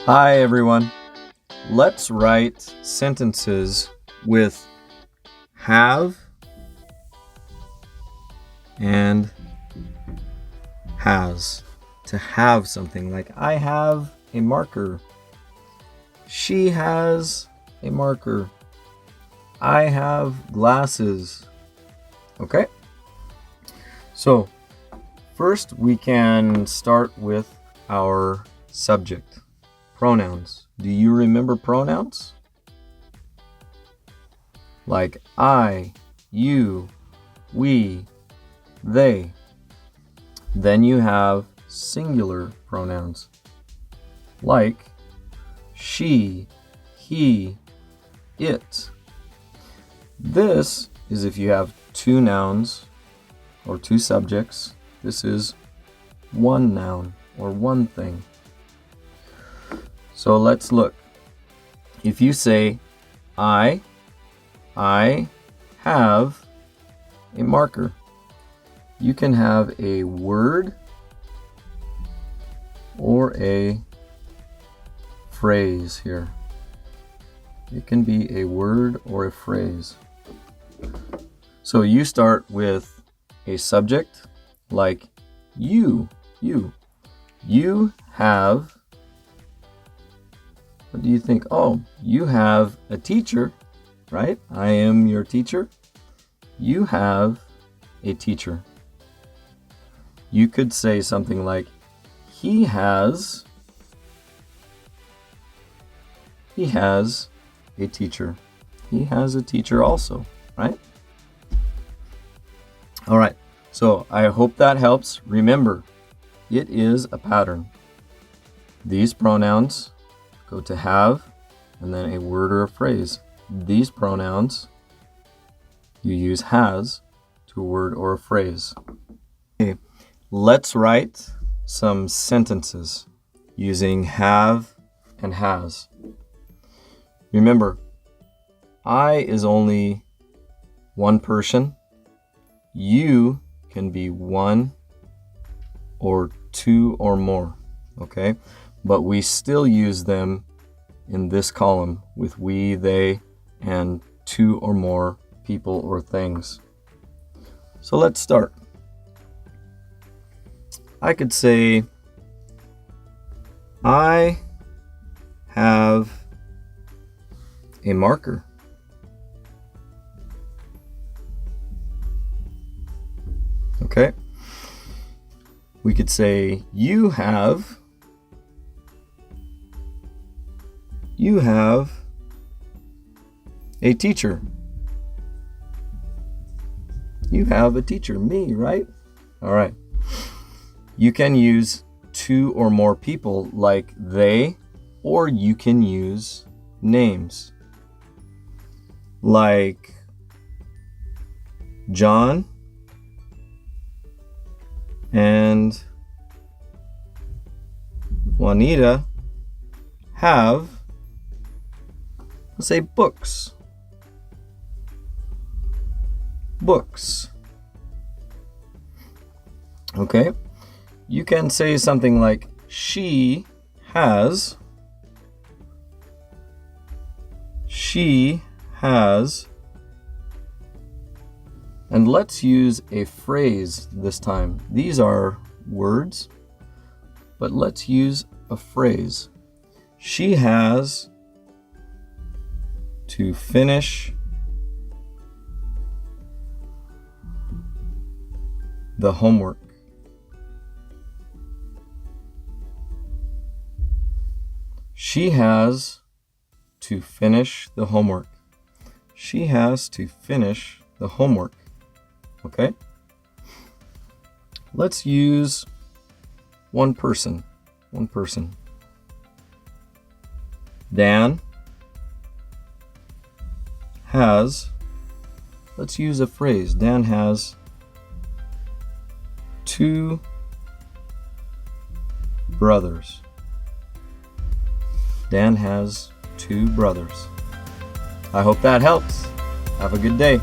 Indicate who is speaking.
Speaker 1: Hi everyone. Let's write sentences with have and has. To have something, like I have a marker. She has a marker. I have glasses. Okay? So, first we can start with our subject. Pronouns. Do you remember pronouns? Like I, you, we, they. Then you have singular pronouns like she, he, it. This is if you have two nouns or two subjects. This is one noun or one thing. So let's look. If you say I have a marker, you can have a word or a phrase here. It can be a word or a phrase. So you start with a subject like you have. What do you think? Oh, you have a teacher, right? I am your teacher. You have a teacher. You could say something like, he has a teacher. He has a teacher also, right? All right, so I hope that helps. Remember, it is a pattern. These pronouns go to have and then a word or a phrase. These pronouns, you use has to a word or a phrase. Okay, let's write some sentences using have and has. Remember, I is only one person. You can be one or two or more, okay? But we still use them in this column with we, they, and two or more people or things. So let's start. I could say, I have a marker. Okay. We could say, you have a teacher. You have a teacher, me, right? All right. You can use two or more people like they, or you can use names like John and Juanita have, let's say, books. Books. Okay? You can say something like, she has, and let's use a phrase this time. These are words, but let's use a phrase. She has to finish the homework. She has to finish the homework. She has to finish the homework. Okay? Let's use one person. One person. Dan has, let's use a phrase. Dan has two brothers. Dan has two brothers. I hope that helps. Have a good day.